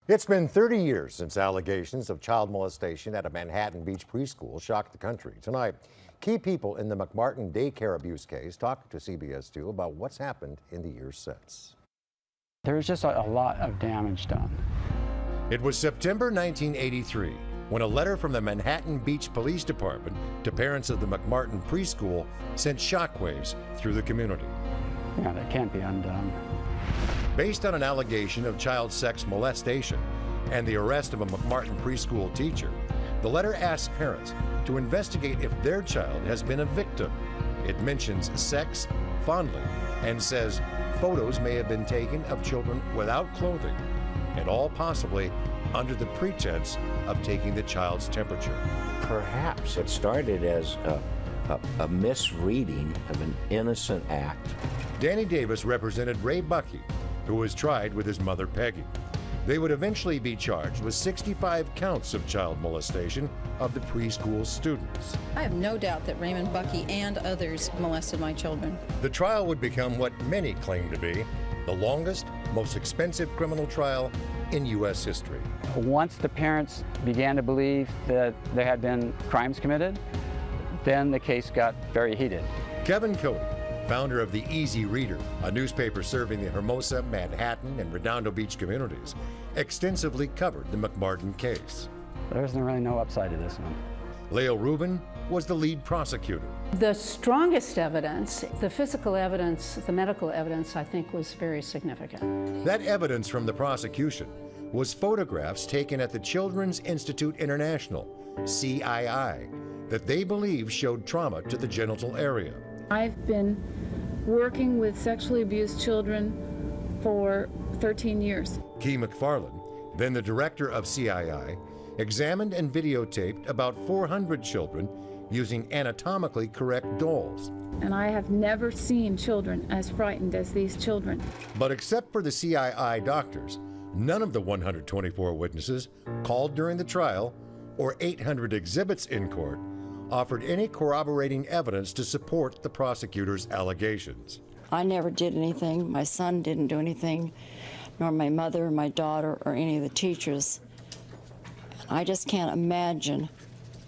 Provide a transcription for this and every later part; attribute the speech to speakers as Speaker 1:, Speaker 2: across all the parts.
Speaker 1: It's been 30 years since allegations of child molestation at a Manhattan Beach preschool shocked the country. Tonight, key people in the McMartin daycare abuse case talked to CBS 2 about what's happened in the years since.
Speaker 2: There's just a lot of damage done.
Speaker 1: It was September 1983 when a letter from the Manhattan Beach Police Department to parents of the McMartin Preschool sent shockwaves through the community.
Speaker 2: Yeah, that can't be undone.
Speaker 1: Based on an allegation of child sex molestation and the arrest of a McMartin preschool teacher, the letter asks parents to investigate if their child has been a victim. It mentions sex, fondling, and says photos may have been taken of children without clothing, and all possibly under the pretense of taking the child's temperature.
Speaker 3: Perhaps it started as a misreading of an innocent act.
Speaker 1: Danny Davis represented Ray Buckey, who was tried with his mother Peggy. They would eventually be charged with 65 counts of child molestation of the preschool students.
Speaker 4: I have no doubt that Raymond Buckey and others molested my children.
Speaker 1: The trial would become what many claim to be the longest, most expensive criminal trial in U.S. history.
Speaker 2: Once the parents began to believe that there had been crimes committed, then the case got very heated.
Speaker 1: Kevin Cody, founder of The Easy Reader, a newspaper serving the Hermosa, Manhattan, and Redondo Beach communities, extensively covered the McMartin case.
Speaker 2: There's really no upside to this one.
Speaker 1: Leo Rubin was the lead prosecutor.
Speaker 5: The strongest evidence, the physical evidence, the medical evidence, I think was very significant.
Speaker 1: That evidence from the prosecution was photographs taken at the Children's Institute International, CII, that they believe showed trauma to the genital area.
Speaker 6: I've been working with sexually abused children for 13 years.
Speaker 1: Key McFarland, then the director of CII, examined and videotaped about 400 children using anatomically correct dolls.
Speaker 6: And I have never seen children as frightened as these children.
Speaker 1: But except for the CII doctors, none of the 124 witnesses called during the trial or 800 exhibits in court offered any corroborating evidence to support the prosecutor's allegations.
Speaker 7: I never did anything. My son didn't do anything, nor my mother, my daughter, or any of the teachers. I just can't imagine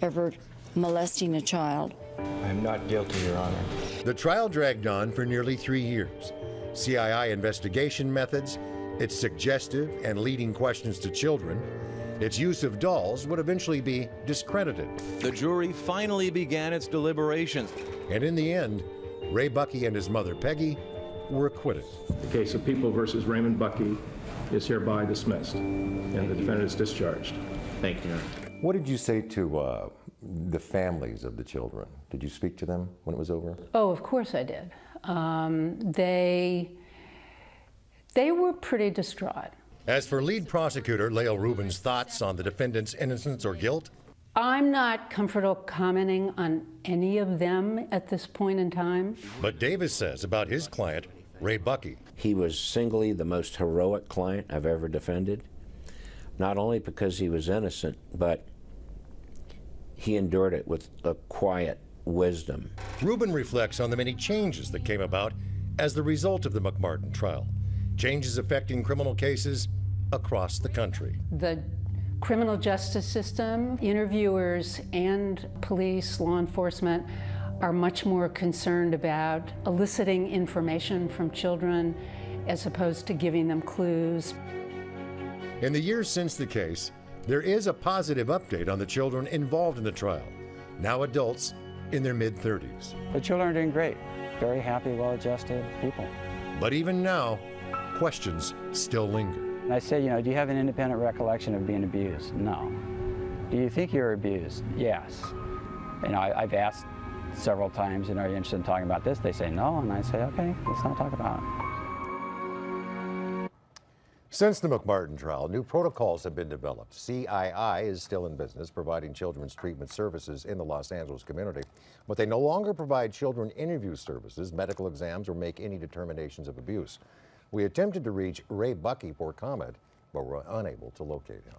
Speaker 7: ever molesting a child.
Speaker 3: I'm not guilty, Your Honor.
Speaker 1: The trial dragged on for nearly 3 years. CII investigation methods, its suggestive and leading questions to children, its use of dolls would eventually be discredited.
Speaker 8: The jury finally began its deliberations.
Speaker 1: And in the end, Ray Buckey and his mother Peggy were acquitted.
Speaker 9: The case of People versus Raymond Buckey is hereby dismissed, and the defendant is discharged.
Speaker 8: Thank you, Your Honor.
Speaker 1: What did you say to the families of the children? Did you speak to them when it was over?
Speaker 5: Oh, of course I did. They were pretty distraught.
Speaker 1: As for lead prosecutor Leo Rubin's thoughts on the defendant's innocence or guilt,
Speaker 5: I'm not comfortable commenting on any of them at this point in time.
Speaker 1: but Davis says about his client, Ray Buckey.
Speaker 3: He was singly the most heroic client I've ever defended, not only because he was innocent, but he endured it with a quiet wisdom.
Speaker 1: Rubin reflects on the many changes that came about as the result of the McMartin trial, changes affecting criminal cases across the country.
Speaker 5: The criminal justice system, interviewers and police, law enforcement are much more concerned about eliciting information from children as opposed to giving them clues.
Speaker 1: In the years since the case, there is a positive update on the children involved in the trial, now adults in their mid-30s.
Speaker 2: The children are doing great. Very happy, well-adjusted people.
Speaker 1: But even now, questions still linger.
Speaker 2: And I say, do you have an independent recollection of being abused? No. Do you think you're abused? Yes. I've asked several times, are you interested in talking about this? They say no, and I say, okay, let's not talk about it.
Speaker 1: Since the McMartin trial, new protocols have been developed. CII is still in business, providing children's treatment services in the Los Angeles community, but they no longer provide children interview services, medical exams, or make any determinations of abuse. We attempted to reach Ray Buckey for comment, but were unable to locate him.